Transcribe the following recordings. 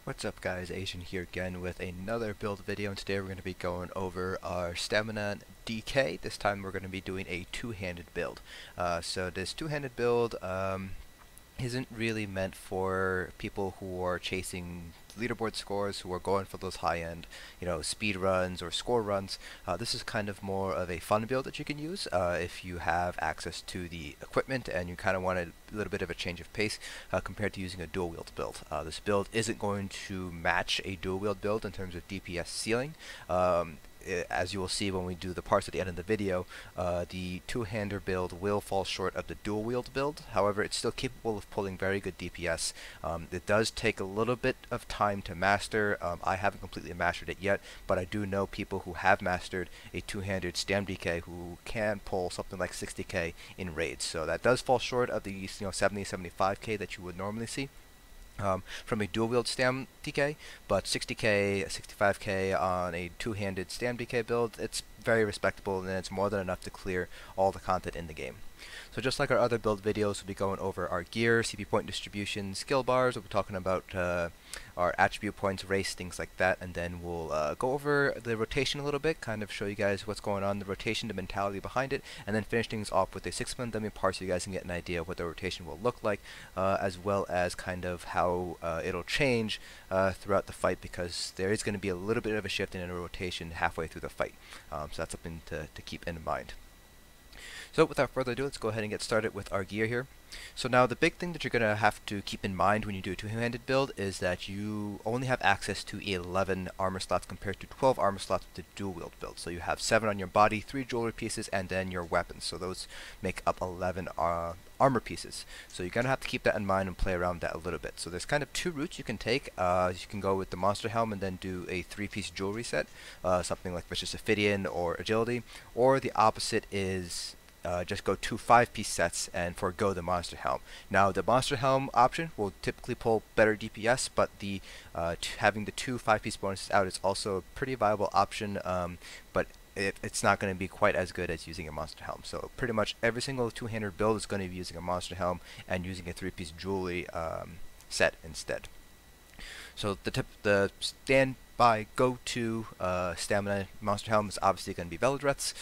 What's up guys, Asian here again with another build video, and today we're going to be going over our stamina DK. This time we're going to be doing a two-handed build. So this two-handed build isn't really meant for people who are chasing leaderboard scores, who are going for those high-end, speed runs or score runs. This is kind of more of a fun build that you can use if you have access to the equipment and you kind of want a little bit of a change of pace compared to using a dual wield build. This build isn't going to match a dual wield build in terms of DPS ceiling. As you will see when we do the parts at the end of the video, the two-hander build will fall short of the dual-wield build. However, it's still capable of pulling very good DPS. It does take a little bit of time to master. I haven't completely mastered it yet, but I do know people who have mastered a two-handed stam DK who can pull something like 60k in raids. So that does fall short of the 70-75k that you would normally see from a dual wield stam DK, but 60k, 65k on a two-handed stam DK build, it's very respectable and it's more than enough to clear all the content in the game. So just like our other build videos, we'll be going over our gear, CP point distribution, skill bars. We'll be talking about our attribute points, race, things like that, and then we'll go over the rotation a little bit, kind of show you guys what's going on, the rotation, the mentality behind it, and then finish things off with a 6-month dummy part so you guys can get an idea of what the rotation will look like, as well as kind of how it'll change throughout the fight, because there is going to be a little bit of a shift in a rotation halfway through the fight. So that's something to keep in mind. So without further ado, let's go ahead and get started with our gear here. So now the big thing that you're going to have to keep in mind when you do a two-handed build is that you only have access to 11 armor slots compared to 12 armor slots with the dual-wield build. So you have 7 on your body, 3 jewelry pieces, and then your weapons. So those make up 11 armor pieces. So you're going to have to keep that in mind and play around with that a little bit. So there's kind of two routes you can take. You can go with the monster helm and then do a 3-piece jewelry set, something like Vicious Ophidian or Agility, or the opposite is just go 2 5-piece sets and forego the monster helm. Now the monster helm option will typically pull better DPS, but the having the 2 5-piece bonuses out is also a pretty viable option, but it's not going to be quite as good as using a monster helm. So pretty much every single two-handed build is going to be using a monster helm and using a 3-piece jewelry set instead. So the standby go-to stamina monster helm is obviously going to be Velidreth's.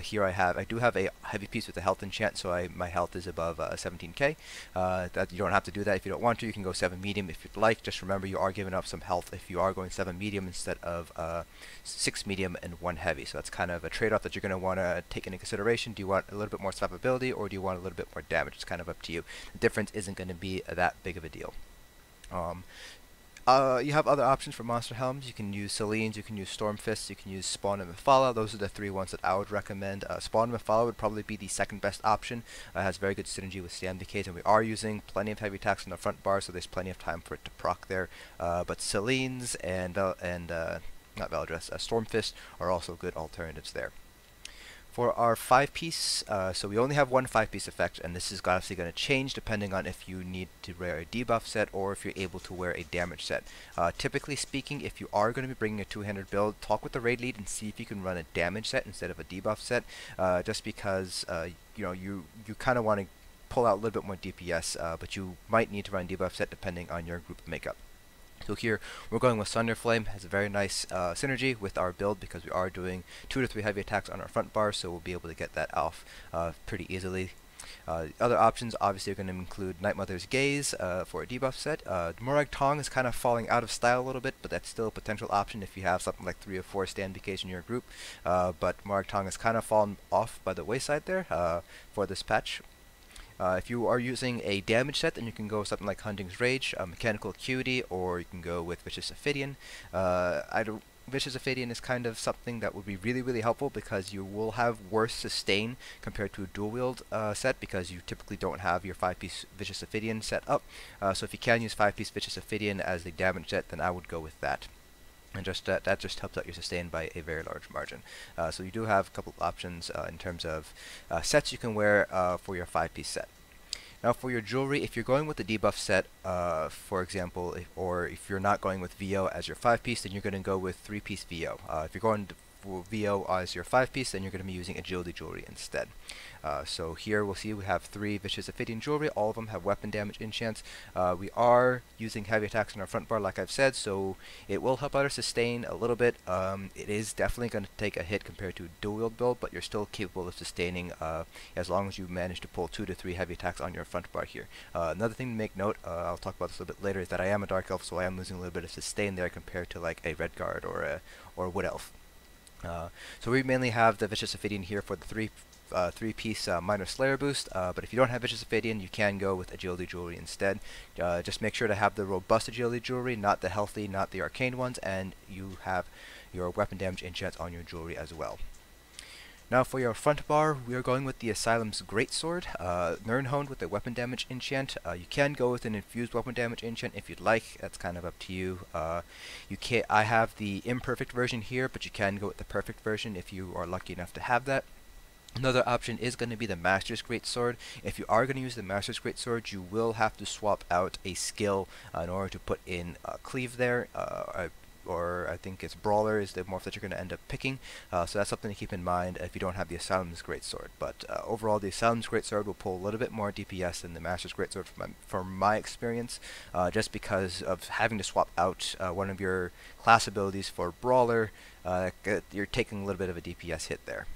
Here I do have a heavy piece with a health enchant, so my health is above 17k. That you don't have to do that if you don't want to. You can go 7 medium if you'd like. Just remember you are giving up some health if you are going 7 medium instead of 6 medium and 1 heavy. So that's kind of a trade-off that you're going to want to take into consideration. Do you want a little bit more survivability or do you want a little bit more damage? It's kind of up to you. The difference isn't going to be that big of a deal. You have other options for monster helms. You can use Selene's, you can use Stormfists, you can use Spawn and Mephala. Those are the 3 ones that I would recommend. Spawn and Mephala would probably be the second best option. It has very good synergy with stam DKs, and we are using plenty of heavy attacks on the front bar, so there's plenty of time for it to proc there. But Selene's and not Velidreth, Stormfist are also good alternatives there. For our 5-piece, so we only have 1 5-piece effect, and this is obviously going to change depending on if you need to wear a debuff set or if you're able to wear a damage set. Typically speaking, if you are going to be bringing a two-handed build, talk with the raid lead and see if you can run a damage set instead of a debuff set, just because you kind of want to pull out a little bit more DPS, but you might need to run a debuff set depending on your group makeup. So here we're going with Sunderflame. Has a very nice synergy with our build because we are doing 2 to 3 heavy attacks on our front bar, so we'll be able to get that off pretty easily. Other options obviously are going to include Night Mother's Gaze for a debuff set. Morag Tong is kind of falling out of style a little bit, but that's still a potential option if you have something like 3 or 4 stand DKs in your group. But Morag Tong has kind of fallen off by the wayside there for this patch. If you are using a damage set, then you can go with something like Hunding's Rage, Mechanical Acuity, or you can go with Vicious Ophidian. Vicious Ophidian is kind of something that would be really helpful because you will have worse sustain compared to a dual wield set, because you typically don't have your 5-piece Vicious Ophidian set up. So if you can use 5-piece Vicious Ophidian as the damage set, then I would go with that. And just that just helps out your sustain by a very large margin. So you do have a couple of options in terms of sets you can wear for your 5-piece set. Now for your jewelry, if you're going with the debuff set, for example, or if you're not going with VO as your 5-piece, then you're going to go with 3-piece VO. If you're going VO as your 5-piece, then you're going to be using Agility Jewelry instead. So here we'll see we have 3 Vicious Ophidian Jewelry. All of them have weapon damage enchants. We are using heavy attacks on our front bar, like I've said, so it will help out our sustain a little bit. It is definitely going to take a hit compared to a dual wield build, but you're still capable of sustaining as long as you manage to pull 2 to 3 heavy attacks on your front bar here. Another thing to make note, I'll talk about this a little bit later, is that I am a Dark Elf, so I am losing a little bit of sustain there compared to like a Red Guard or a Wood Elf. So we mainly have the Vicious Ophidian here for the 3-piece Minor Slayer boost, but if you don't have Vicious Ophidian, you can go with Agility Jewelry instead. Just make sure to have the robust Agility Jewelry, not the healthy, not the arcane ones, and you have your weapon damage enchants on your jewelry as well. Now for your front bar, we are going with the Asylum's Greatsword, Nirn honed with the weapon damage enchant. You can go with an infused weapon damage enchant if you'd like. That's kind of up to you. I have the imperfect version here, but you can go with the perfect version if you are lucky enough to have that. Another option is going to be the Master's Greatsword. If you are going to use the Master's Greatsword, you will have to swap out a skill in order to put in Cleave there. Or I think it's Brawler is the morph that you're going to end up picking, so that's something to keep in mind if you don't have the Asylum's Greatsword. But overall, the Asylum's Greatsword will pull a little bit more DPS than the Master's Greatsword from my experience, just because of having to swap out one of your class abilities for Brawler. You're taking a little bit of a DPS hit there.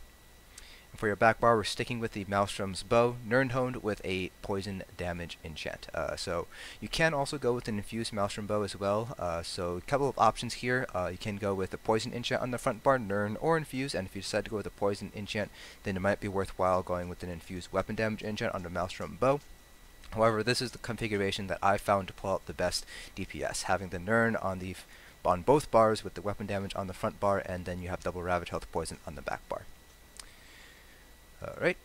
For your back bar, we're sticking with the Maelstrom's Bow, Nirn honed with a poison damage enchant. So you can also go with an infused Maelstrom Bow as well. So a couple of options here. You can go with a poison enchant on the front bar, Nirn, or infused. And if you decide to go with a poison enchant, then it might be worthwhile going with an infused weapon damage enchant on the Maelstrom Bow. However, this is the configuration that I found to pull out the best DPS, having the Nirn on both bars with the weapon damage on the front bar, and then you have Double Ravage Health poison on the back bar. Alright,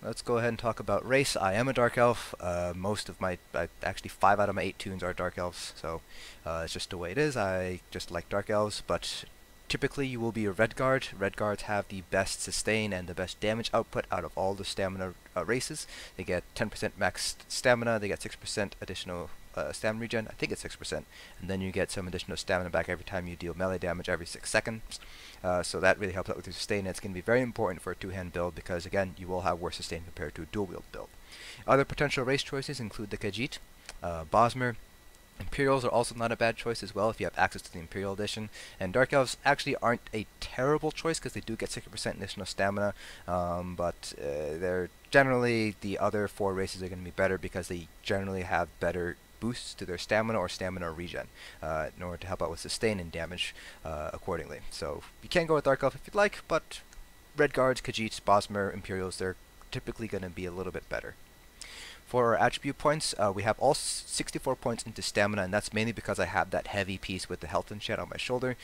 let's go ahead and talk about race. I am a Dark Elf. Actually 5 out of my 8 tunes are Dark Elves, so it's just the way it is. I just like Dark Elves, but typically you will be a Red Guard. Red Guards have the best sustain and the best damage output out of all the stamina races. They get 10% max stamina, they get 6% additional stamina regen, I think it's 6%, and then you get some additional stamina back every time you deal melee damage every 6 seconds. So that really helps out with your sustain, and it's going to be very important for a 2-hand build because, again, you will have worse sustain compared to a dual-wield build. Other potential race choices include the Khajiit, Bosmer. Imperials are also not a bad choice as well if you have access to the Imperial Edition, and Dark Elves actually aren't a terrible choice because they do get 60% additional stamina, but they're generally, the other 4 races are going to be better because they generally have better boosts to their stamina or stamina regen in order to help out with sustain and damage accordingly. So you can go with Dark Elf if you'd like, but Red Guards, Khajiits, Bosmer, Imperials, they're typically going to be a little bit better. For our attribute points, we have all 64 points into stamina, and that's mainly because I have that heavy piece with the health enchant on my shoulder.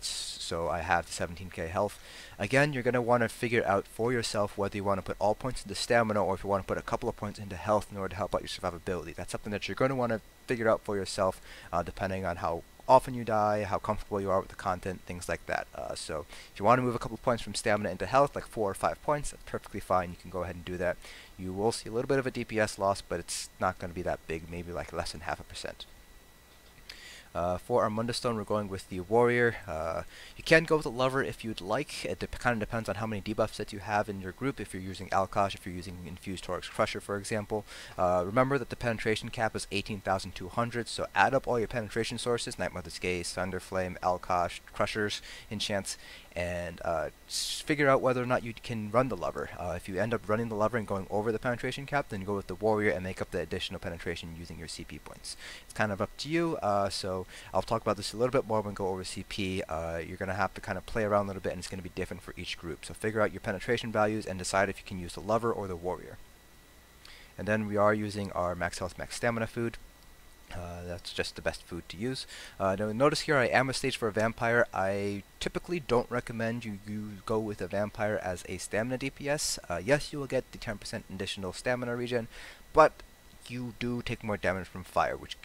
So I have 17k health. Again, you're going to want to figure out for yourself whether you want to put all points into stamina or if you want to put a couple of points into health in order to help out your survivability. That's something that you're going to want to figure out for yourself depending on how often you die, how comfortable you are with the content, things like that. So if you want to move a couple of points from stamina into health, like 4 or 5 points, that's perfectly fine. You can go ahead and do that. You will see a little bit of a DPS loss, but it's not going to be that big, maybe like less than 0.5%. For our Mundustone, we're going with the Warrior. You can go with the Lover if you'd like. It kind of depends on how many debuffs that you have in your group. If you're using Alkosh, if you're using Infused Torix Crusher, for example. Remember that the penetration cap is 18,200, so add up all your penetration sources, Night Mother's Gaze, Sunderflame, Alkosh, Crushers, Enchants, and figure out whether or not you can run the Lover. If you end up running the Lover and going over the penetration cap, then go with the Warrior and make up the additional penetration using your CP points. It's kind of up to you, so I'll talk about this a little bit more when we go over CP. You're going to have to kind of play around a little bit, and it's going to be different for each group. So figure out your penetration values and decide if you can use the Lover or the Warrior. And then we are using our max health, max stamina food. That's just the best food to use. Now notice here I am a stage for a vampire. I typically don't recommend you go with a vampire as a stamina DPS. Yes, you will get the 10% additional stamina regen, but you do take more damage from fire, which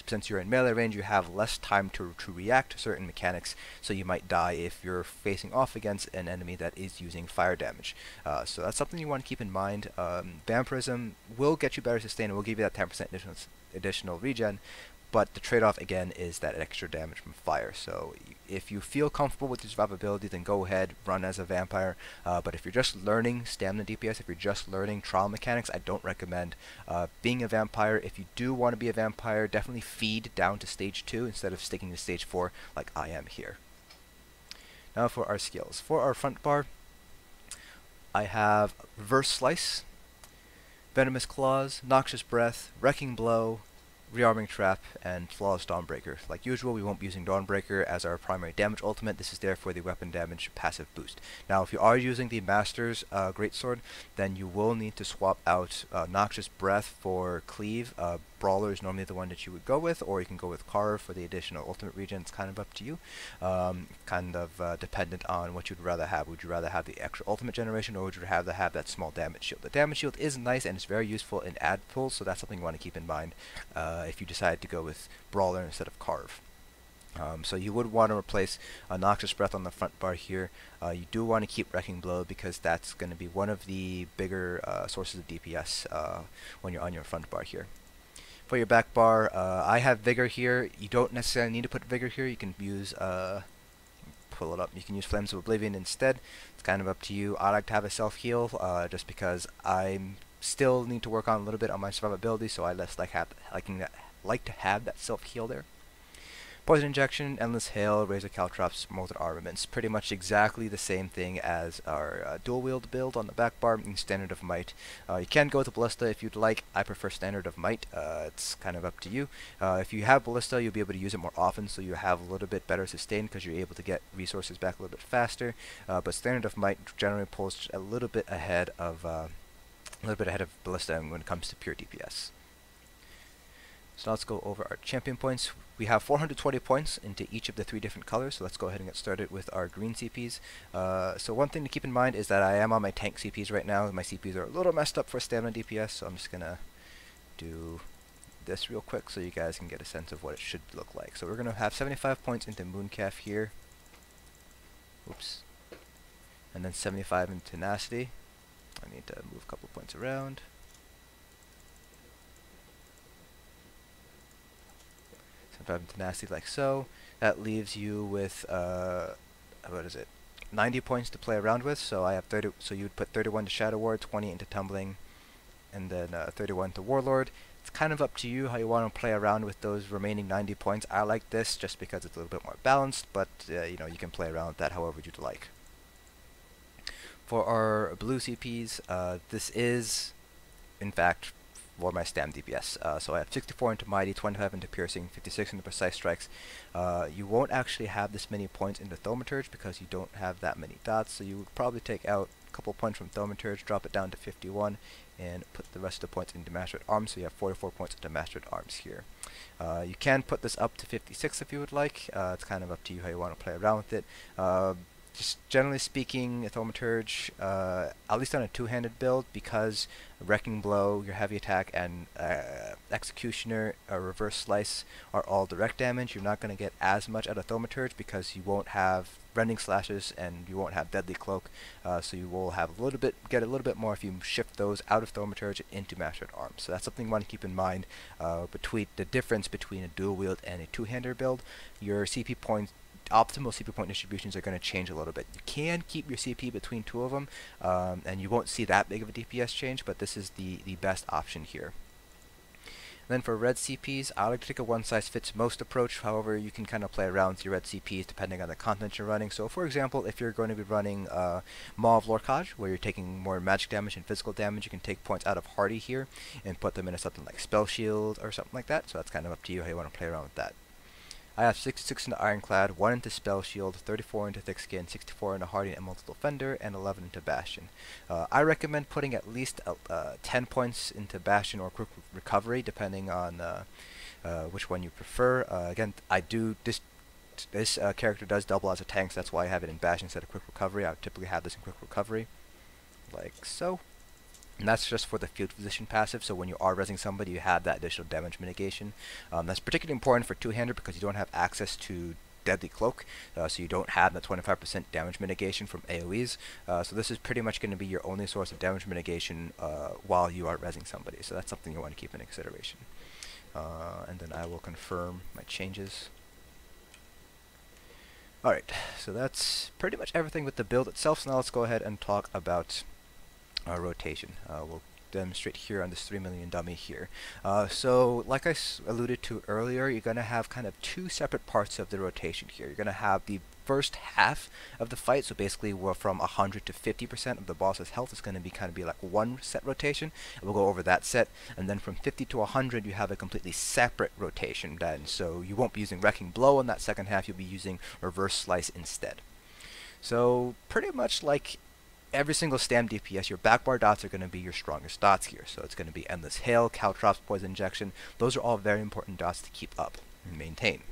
since you're in melee range, you have less time to react to certain mechanics, so you might die if you're facing off against an enemy that is using fire damage. So that's something you want to keep in mind. Vampirism will get you better sustain, and will give you that 10% additional regen, but the trade-off again is that extra damage from fire. So if you feel comfortable with your survivability, then go ahead, run as a vampire. But if you're just learning stamina DPS, if you're just learning trial mechanics, I don't recommend being a vampire. If you do want to be a vampire, definitely feed down to stage 2 instead of sticking to stage 4 like I am here. Now for our skills. For our front bar, I have Reverse Slice, Venomous Claws, Noxious Breath, Wrecking Blow, Rearming Trap, and Flawless Dawnbreaker. Like usual, we won't be using Dawnbreaker as our primary damage ultimate. This is there for the weapon damage passive boost. Now, if you are using the Master's Greatsword, then you will need to swap out Noxious Breath for Cleave. Brawler is normally the one that you would go with, or you can go with Kra'gh for the additional ultimate regen. It's kind of up to you. Dependent on what you'd rather have. Would you rather have the extra ultimate generation, or would you rather have that small damage shield? The damage shield is nice and it's very useful in ad pulls, so that's something you want to keep in mind if you decide to go with Brawler instead of Kra'gh. So you would want to replace Noxious Breath on the front bar here. You do want to keep Wrecking Blow because that's going to be one of the bigger sources of DPS when you're on your front bar here. For your back bar, I have Vigor here. You don't necessarily need to put Vigor here. You can use, pull it up, you can use Flames of Oblivion instead. It's kind of up to you. I like to have a self-heal just because I still need to work on a little bit on my survivability, so I less like to have that self-heal there. Poison Injection, Endless Hail, Razor Caltrops, Molten Armaments. Pretty much exactly the same thing as our dual wield build on the back bar in Standard of Might. You can go with Ballista if you'd like. I prefer Standard of Might. It's kind of up to you. If you have Ballista, you'll be able to use it more often, so you have a little bit better sustain because you're able to get resources back a little bit faster. But Standard of Might generally pulls a little bit ahead of Ballista when it comes to pure DPS. So let's go over our champion points. We have 420 points into each of the 3 different colors, so let's go ahead and get started with our green CPs. So one thing to keep in mind is that I am on my tank CPs right now. My CPs are a little messed up for stamina DPS, so I'm just going to do this real quick so you guys can get a sense of what it should look like. So we're going to have 75 points into Mooncalf here. Oops. And then 75 in Tenacity. I need to move a couple points around. Tenacity like so. That leaves you with 90 points to play around with. So I have 30. So you'd put 31 to Shadow Ward, 20 into Tumbling, and then 31 to Warlord. It's kind of up to you how you want to play around with those remaining 90 points. I like this just because it's a little bit more balanced, but you know, you can play around with that however you'd like. For our blue CPs, this is in fact for my stam DPS. So I have 64 into Mighty, 25 into Piercing, 56 into Precise Strikes. You won't actually have this many points into Thaumaturge because you don't have that many dots, so you would probably take out a couple points from Thaumaturge, drop it down to 51, and put the rest of the points into Mastered Arms, so you have 44 points into Mastered Arms here. You can put this up to 56 if you would like. It's kind of up to you how you want to play around with it. Just generally speaking, Thaumaturge, at least on a two-handed build, because Wrecking Blow, your heavy attack, and Executioner or Reverse Slice are all direct damage, you're not going to get as much out of Thaumaturge because you won't have Rending Slashes and you won't have Deadly Cloak, so you will have get a little bit more if you shift those out of Thaumaturge into Mastered Arms. So that's something you want to keep in mind between the difference between a dual wield and a two-hander build. Your CP points, optimal CP point distributions are going to change a little bit. You can keep your CP between two of them, and you won't see that big of a DPS change, but this is the best option here. And then for red CPs, I like to take a one-size-fits-most approach. However, you can kind of play around with your red CPs depending on the content you're running. So for example, if you're going to be running Maw of Lorcage, where you're taking more magic damage and physical damage, you can take points out of Hardy here and put them into something like Spell Shield or something like that. So that's kind of up to you how you want to play around with that. I have 66 into Ironclad, 1 into Spell Shield, 34 into Thick Skin, 64 into Hardy and Multiple Defender, and 11 into Bastion. I recommend putting at least 10 points into Bastion or Quick Recovery, depending on which one you prefer. Again, this character does double as a tank, so that's why I have it in Bastion instead of Quick Recovery. I would typically have this in Quick Recovery, like so. And that's just for the field position passive, so when you are rezzing somebody, you have that additional damage mitigation. That's particularly important for two-hander because you don't have access to Deadly Cloak, so you don't have that 25% damage mitigation from AoEs. So this is pretty much going to be your only source of damage mitigation while you are rezzing somebody, so that's something you want to keep in consideration. And then I will confirm my changes. Alright, so that's pretty much everything with the build itself. So now let's go ahead and talk about rotation. We'll demonstrate here on this 3 million dummy here. So like I alluded to earlier, you're going to have kind of two separate parts of the rotation here. You're going to have the first half of the fight, so basically we're from 100 to 50% of the boss's health is going to be like one set rotation, and we'll go over that set. And then from 50 to 100 you have a completely separate rotation then, so you won't be using Wrecking Blow on that second half, you'll be using Reverse Slice instead. So pretty much like every single stam DPS, your backbar dots are going to be your strongest dots here. So it's going to be Endless Hail, Caltrops, Poison Injection. Those are all very important dots to keep up and maintain.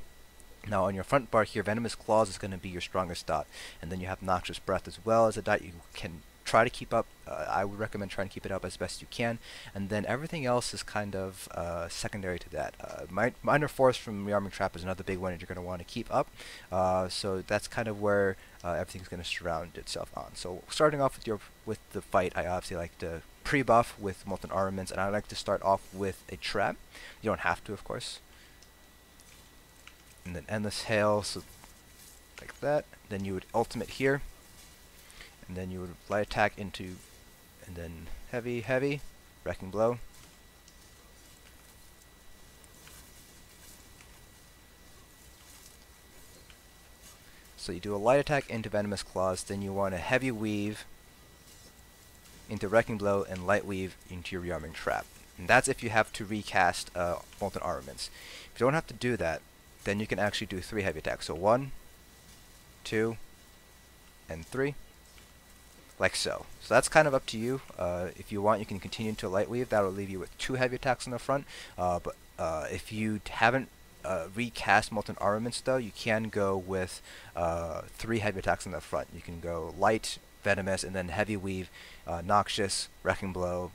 Now on your front bar here, Venomous Claws is going to be your strongest dot. And then you have Noxious Breath as well as a dot you can try to keep up. I would recommend trying to keep it up as best you can. And then everything else is kind of secondary to that. Minor Force from Rearming Trap is another big one that you're going to want to keep up. So that's kind of where everything's going to surround itself on. So starting off with the fight, I obviously like to pre-buff with Molten Armaments, and I like to start off with a trap. You don't have to, of course. And then Endless Hail, so like that. Then you would ultimate here. And then you would light attack into, and then heavy, Wrecking Blow. So you do a light attack into Venomous Claws, then you want a heavy weave into Wrecking Blow and light weave into your Rearming Trap. And that's if you have to recast Molten Armaments. If you don't have to do that, then you can actually do 3 heavy attacks. So 1, 2, and 3. Like so. So that's kind of up to you. If you want, you can continue to light weave. That'll leave you with 2 heavy attacks on the front. But if you haven't recast Molten Armaments, though, you can go with 3 heavy attacks on the front. You can go light, Venomous, and then heavy weave, Noxious, Wrecking Blow,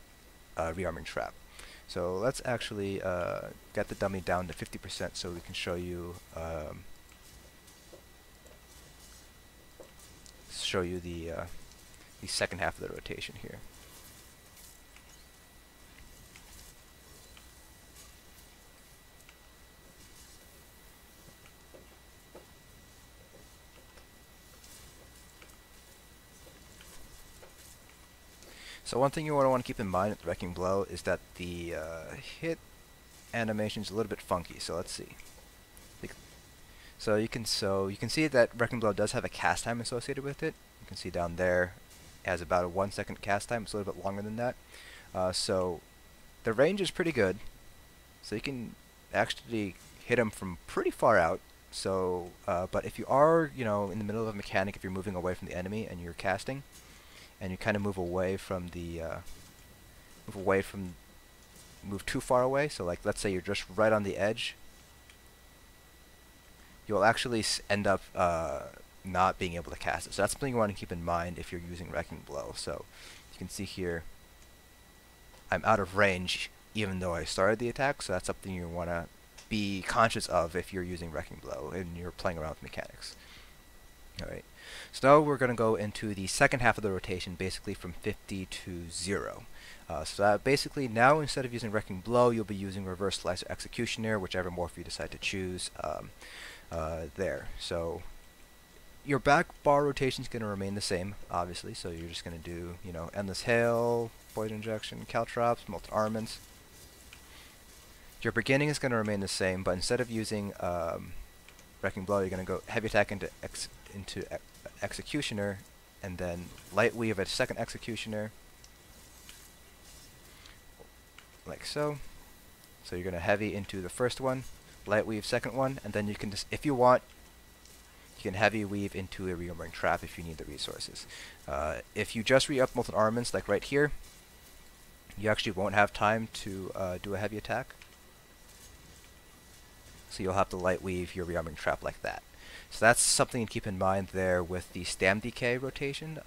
Rearming Trap. So let's actually get the dummy down to 50% so we can show you the second half of the rotation here. So one thing you want to keep in mind with Wrecking Blow is that the hit animation is a little bit funky. So let's see. So you can see that Wrecking Blow does have a cast time associated with it. You can see down there it has about a 1 second cast time. It's a little bit longer than that. So the range is pretty good. So you can actually hit them from pretty far out. So, but if you are, in the middle of a mechanic, if you're moving away from the enemy and you're casting, and you kind of move too far away. So like, let's say you're just right on the edge, you'll actually end up not being able to cast it. So that's something you want to keep in mind if you're using Wrecking Blow. So you can see here, I'm out of range even though I started the attack. So that's something you want to be conscious of if you're using Wrecking Blow and you're playing around with mechanics. Alright, so now we're going to go into the second half of the rotation, basically from 50 to 0. So that basically now, instead of using Wrecking Blow, you'll be using Reverse Slice or Executioner, whichever morph you decide to choose there. So your back bar rotation is going to remain the same, obviously, so you're just going to do, Endless Hail, Poison Injection, Caltrops, Molten Armaments. Your beginning is going to remain the same, but instead of using Wrecking Blow, you're going to go heavy attack into Executioner, and then light weave at second Executioner, like so. So you're going to heavy into the first one, light weave second one, and then you can just, if you want, you can heavy weave into a Rearming Trap if you need the resources. If you just re-up Molten Armaments, like right here, you actually won't have time to do a heavy attack. So you'll have to light weave your Rearming Trap like that. So that's something to keep in mind there with the Stam DK rotation.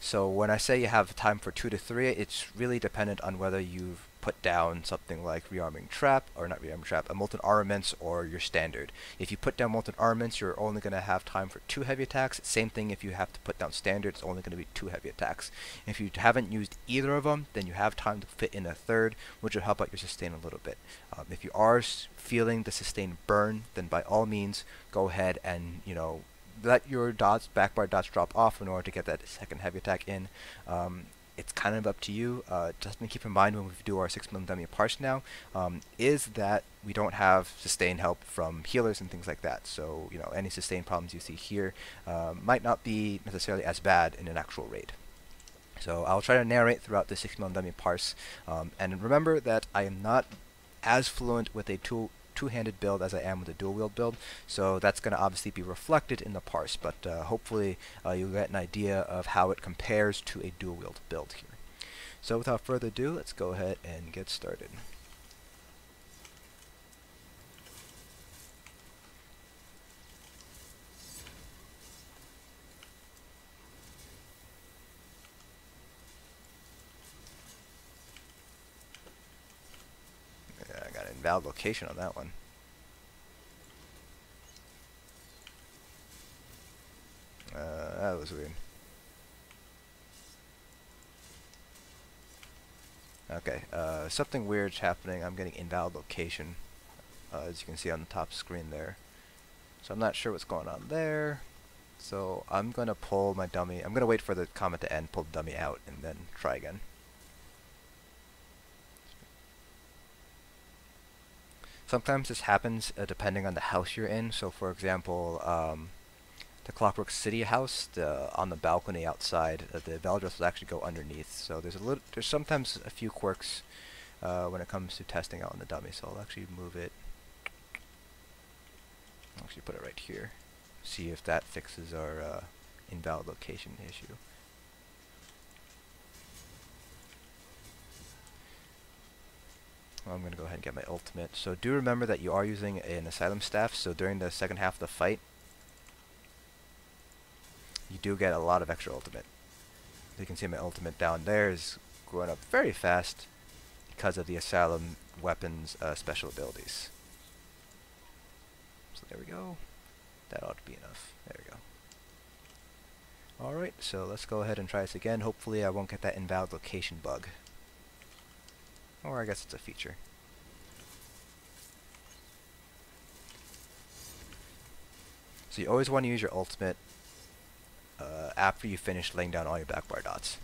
So when I say you have time for 2 to 3, it's really dependent on whether you've put down something like Rearming Trap, or not Rearming Trap, a Molten Armaments, or your standard. If you put down Molten Armaments, you're only going to have time for 2 heavy attacks. Same thing if you have to put down standard, it's only going to be 2 heavy attacks. If you haven't used either of them, then you have time to fit in a third, which will help out your sustain a little bit. If you are feeling the sustain burn, then by all means, go ahead and, let your dots, backbar dots drop off in order to get that second heavy attack in. It's kind of up to you. Just to keep in mind when we do our 6 million dummy parse now, is that we don't have sustain help from healers and things like that. So, you know, any sustain problems you see here might not be necessarily as bad in an actual raid. So I'll try to narrate throughout the 6 million dummy parse. And remember that I am not as fluent with a two-handed build as I am with a dual-wield build, so that's going to obviously be reflected in the parse, but hopefully you'll get an idea of how it compares to a dual-wield build here. So without further ado, let's go ahead and get started. Yeah, I got an invalid location on that one. That was weird. Okay, something weird's happening. I'm getting invalid location, as you can see on the top screen there. So I'm not sure what's going on there. So I'm going to pull my dummy. I'm going to wait for the comment to end, pull the dummy out, and then try again. Sometimes this happens depending on the house you're in. So for example, the Clockwork City house, on the balcony outside, the Velidreth will actually go underneath. So there's sometimes a few quirks when it comes to testing out on the dummy. So I'll actually move it. I'll actually put it right here. See if that fixes our invalid location issue. Well, I'm going to go ahead and get my ultimate. So do remember that you are using an Asylum Staff, so during the second half of the fight, you do get a lot of extra ultimate. You can see my ultimate down there is growing up very fast because of the Asylum weapons special abilities. So there we go. That ought to be enough. There we go. Alright, so let's go ahead and try this again. Hopefully I won't get that invalid location bug. Or I guess it's a feature. So you always want to use your ultimate after you finish laying down all your backbar dots.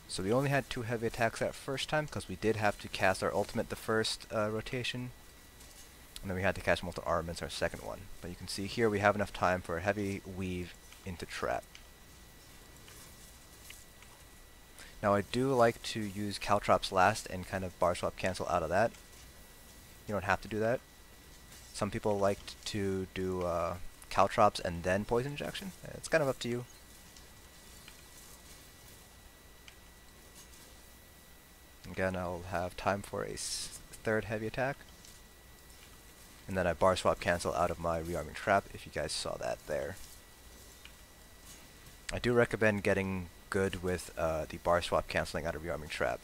So we only had 2 heavy attacks that first time because we did have to cast our ultimate the first rotation, and then we had to cast Molten Armaments our second one. But you can see here we have enough time for a heavy weave into trap. Now I do like to use Caltrops last and kind of bar swap cancel out of that. You don't have to do that. Some people like to do Caltrops and then poison injection. It's kind of up to you. Again, I'll have time for a third heavy attack. And then I bar swap cancel out of my Rearming trap, if you guys saw that there. I do recommend getting good with the bar swap canceling out of Rearming trap.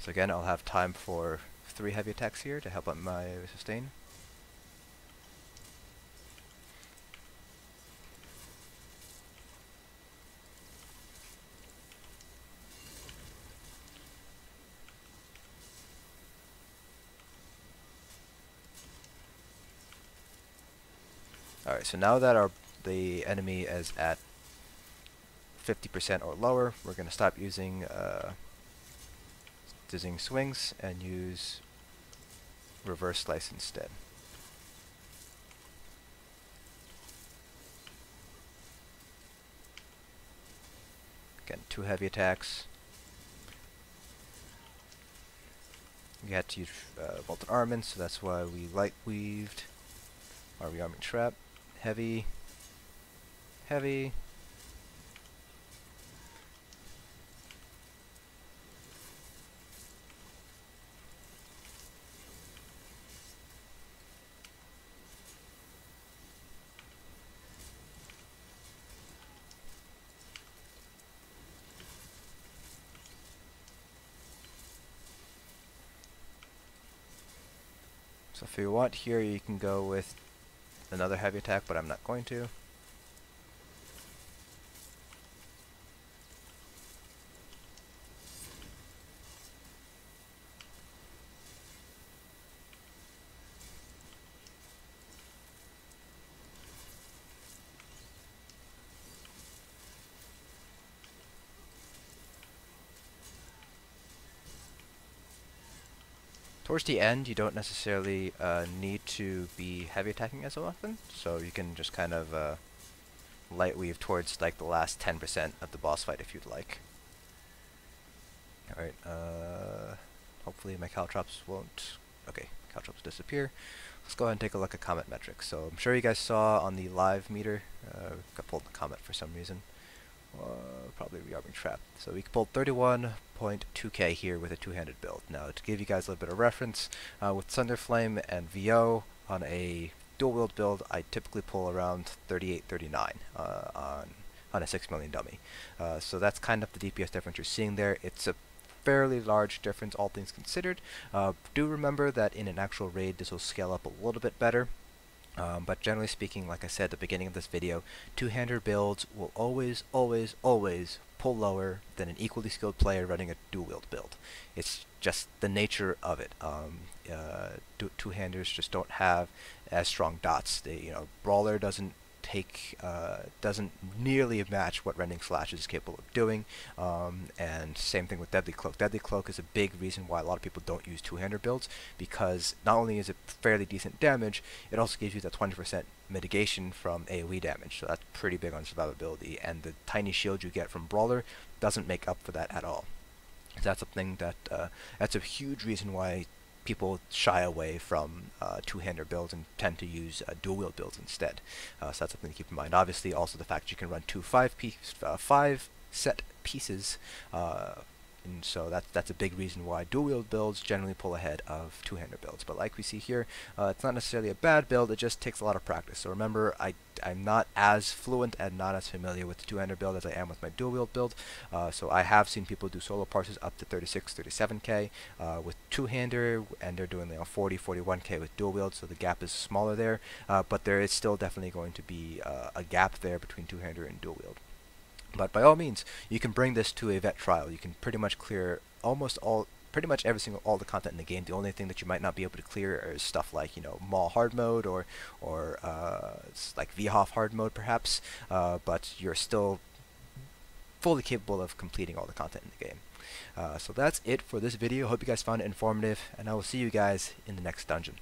So again, I'll have time for 3 heavy attacks here to help out my sustain. Alright, so now that the enemy is at 50% or lower, we're going to stop using dizzying swings and use reverse slice instead. Again, 2 heavy attacks. We had to use Molten Armaments, so that's why we light weaved our Rearming trap. Heavy, heavy. So if you want here, you can go with another heavy attack, but I'm not going to. Towards the end, you don't necessarily need to be heavy attacking as often, so you can just kind of light weave towards like the last 10% of the boss fight if you'd like. Alright, hopefully my Caltrops won't... Okay, Caltrops disappear. Let's go ahead and take a look at comment metrics. So I'm sure you guys saw on the live meter, got pulled in the comment for some reason. Probably Rearming Trap. So we pulled 31.2k here with a two-handed build. Now to give you guys a little bit of reference, with Sunderflame and VO on a dual-wield build, I typically pull around 38-39 on a 6 million dummy. So that's kind of the DPS difference you're seeing there. It's a fairly large difference, all things considered. Do remember that in an actual raid, this will scale up a little bit better. But generally speaking, like I said at the beginning of this video, two-hander builds will always pull lower than an equally skilled player running a dual-wield build. It's just the nature of it. Two-handers just don't have as strong dots. Brawler doesn't nearly match what Rending Slash is capable of doing, and same thing with Deadly Cloak. Deadly Cloak is a big reason why a lot of people don't use two-hander builds, because not only is it fairly decent damage, it also gives you that 20% mitigation from AoE damage, so that's pretty big on survivability, and the tiny shield you get from Brawler doesn't make up for that at all. So that's something that that's a huge reason why people shy away from two-hander builds and tend to use dual-wield builds instead. So that's something to keep in mind. Obviously, also the fact that you can run two 5-set pieces, and so that's a big reason why dual-wield builds generally pull ahead of two-hander builds. But like we see here, it's not necessarily a bad build, it just takes a lot of practice. So remember, I'm not as fluent and not as familiar with the two-hander build as I am with my dual-wield build. So I have seen people do solo parses up to 36, 37k with two-hander, and they're doing 40, 41k with dual-wield, so the gap is smaller there. But there is still definitely going to be a gap there between two-hander and dual-wield. But by all means, you can bring this to a vet trial. You can pretty much clear all the content in the game. The only thing that you might not be able to clear is stuff like, Maul hard mode or like VHOF hard mode perhaps, but you're still fully capable of completing all the content in the game. So that's it for this video. Hope you guys found it informative, and I will see you guys in the next dungeon.